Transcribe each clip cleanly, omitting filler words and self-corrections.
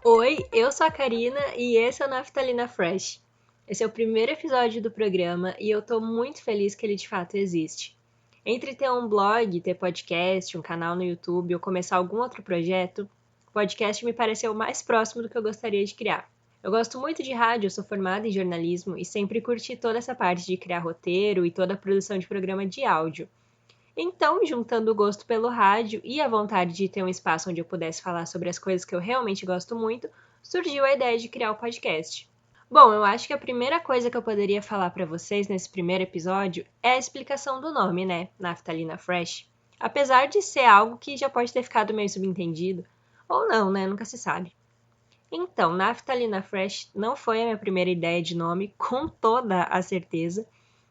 Oi, eu sou a Karina e esse é o Naftalina Fresh. Esse é o primeiro episódio do programa e eu tô muito feliz que ele de fato existe. Entre ter um blog, ter podcast, um canal no YouTube ou começar algum outro projeto, o podcast me pareceu o mais próximo do que eu gostaria de criar. Eu gosto muito de rádio, eu sou formada em jornalismo e sempre curti toda essa parte de criar roteiro e toda a produção de programa de áudio. Então, juntando o gosto pelo rádio e a vontade de ter um espaço onde eu pudesse falar sobre as coisas que eu realmente gosto muito, surgiu a ideia de criar o podcast. Bom, eu acho que a primeira coisa que eu poderia falar para vocês nesse primeiro episódio é a explicação do nome, né? Naftalina Fresh. Apesar de ser algo que já pode ter ficado meio subentendido, ou não, né? Nunca se sabe. Então, Naftalina Fresh não foi a minha primeira ideia de nome, com toda a certeza.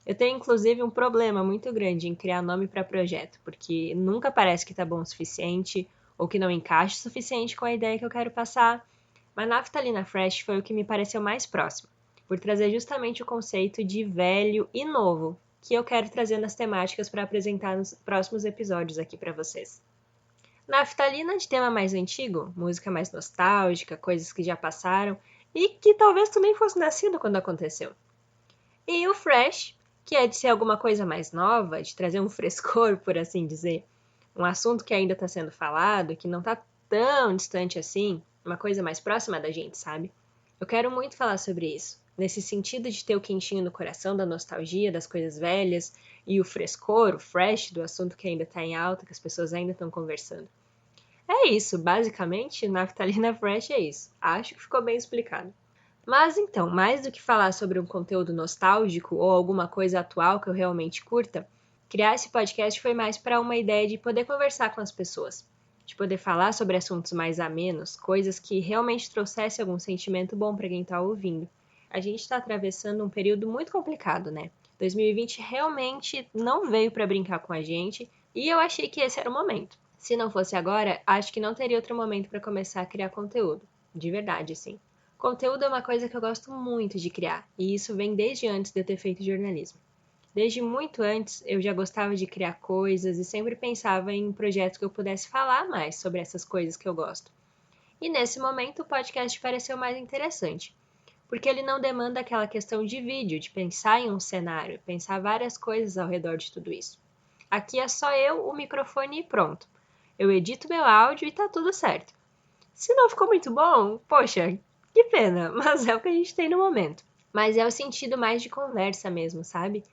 Eu tenho inclusive um problema muito grande em criar nome para projeto, porque nunca parece que tá bom o suficiente ou que não encaixa o suficiente com a ideia que eu quero passar. Mas Naftalina Fresh foi o que me pareceu mais próximo, por trazer justamente o conceito de velho e novo, que eu quero trazer nas temáticas para apresentar nos próximos episódios aqui para vocês. Naftalina de tema mais antigo, música mais nostálgica, coisas que já passaram e que talvez tu nem fosse nascido quando aconteceu. E o fresh, que é de ser alguma coisa mais nova, de trazer um frescor, por assim dizer. Um assunto que ainda está sendo falado, que não está tão distante assim, uma coisa mais próxima da gente, sabe? Eu quero muito falar sobre isso, nesse sentido de ter o quentinho no coração da nostalgia, das coisas velhas, e o frescor, o fresh do assunto que ainda está em alta, que as pessoas ainda estão conversando. É isso, basicamente, Naftalina Fresh é isso. Acho que ficou bem explicado. Mas então, mais do que falar sobre um conteúdo nostálgico ou alguma coisa atual que eu realmente curta, criar esse podcast foi mais para uma ideia de poder conversar com as pessoas, de poder falar sobre assuntos mais amenos, coisas que realmente trouxessem algum sentimento bom para quem está ouvindo. A gente está atravessando um período muito complicado, né? 2020 realmente não veio para brincar com a gente e eu achei que esse era o momento. Se não fosse agora, acho que não teria outro momento para começar a criar conteúdo. De verdade, assim. Conteúdo é uma coisa que eu gosto muito de criar, e isso vem desde antes de eu ter feito jornalismo. Desde muito antes, eu já gostava de criar coisas e sempre pensava em projetos que eu pudesse falar mais sobre essas coisas que eu gosto. E nesse momento, o podcast pareceu mais interessante, porque ele não demanda aquela questão de vídeo, de pensar em um cenário, pensar várias coisas ao redor de tudo isso. Aqui é só eu, o microfone e pronto. Eu edito meu áudio e tá tudo certo. Se não ficou muito bom, poxa, que pena, mas é o que a gente tem no momento. Mas é o sentido mais de conversa mesmo, sabe?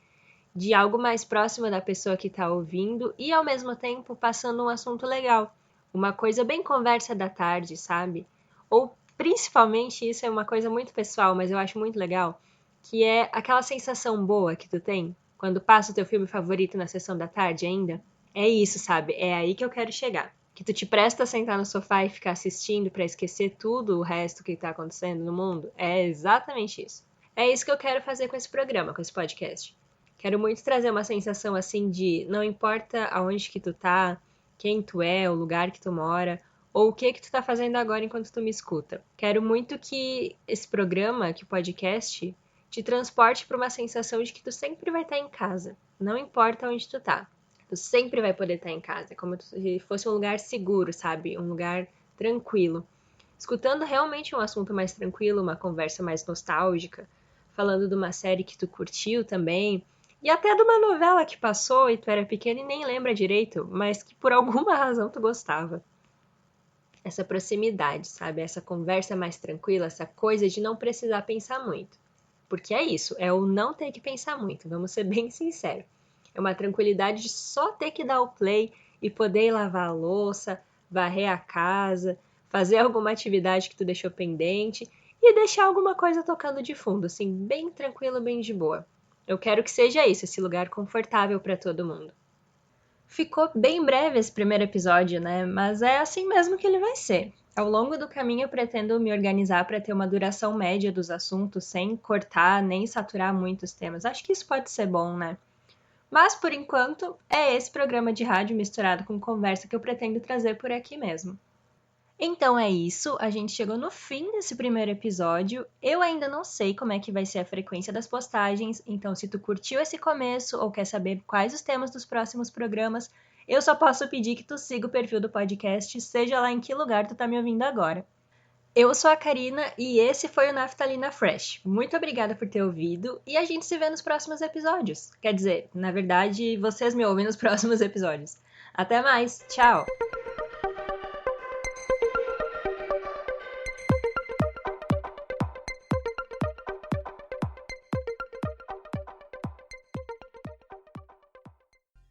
De algo mais próximo da pessoa que tá ouvindo e ao mesmo tempo passando um assunto legal. Uma coisa bem conversa da tarde, sabe? Ou principalmente, isso é uma coisa muito pessoal, mas eu acho muito legal, que é aquela sensação boa que tu tem quando passa o teu filme favorito na sessão da tarde ainda. É isso, sabe? É aí que eu quero chegar. Que tu te presta a sentar no sofá e ficar assistindo pra esquecer tudo o resto que tá acontecendo no mundo. É exatamente isso. É isso que eu quero fazer com esse programa, com esse podcast. Quero muito trazer uma sensação assim de não importa aonde que tu tá, quem tu é, o lugar que tu mora, ou o que tu tá fazendo agora enquanto tu me escuta. Quero muito que esse programa, que o podcast, te transporte para uma sensação de que tu sempre vai estar em casa, não importa onde tu tá. Tu sempre vai poder estar em casa, como se fosse um lugar seguro, sabe? Um lugar tranquilo. Escutando realmente um assunto mais tranquilo, uma conversa mais nostálgica, falando de uma série que tu curtiu também, e até de uma novela que passou e tu era pequena e nem lembra direito, mas que por alguma razão tu gostava. Essa proximidade, sabe? Essa conversa mais tranquila, essa coisa de não precisar pensar muito. Porque é isso, é o não ter que pensar muito, vamos ser bem sinceros. É uma tranquilidade de só ter que dar o play e poder ir lavar a louça, varrer a casa, fazer alguma atividade que tu deixou pendente e deixar alguma coisa tocando de fundo, assim, bem tranquilo, bem de boa. Eu quero que seja isso, esse lugar confortável para todo mundo. Ficou bem breve esse primeiro episódio, né? Mas é assim mesmo que ele vai ser. Ao longo do caminho, eu pretendo me organizar para ter uma duração média dos assuntos, sem cortar nem saturar muitos temas. Acho que isso pode ser bom, né? Mas, por enquanto, é esse programa de rádio misturado com conversa que eu pretendo trazer por aqui mesmo. Então é isso, a gente chegou no fim desse primeiro episódio. Eu ainda não sei como é que vai ser a frequência das postagens, então se tu curtiu esse começo ou quer saber quais os temas dos próximos programas, eu só posso pedir que tu siga o perfil do podcast, seja lá em que lugar tu tá me ouvindo agora. Eu sou a Karina e esse foi o Naftalina Fresh. Muito obrigada por ter ouvido e a gente se vê nos próximos episódios. Quer dizer, na verdade, vocês me ouvem nos próximos episódios. Até mais, tchau!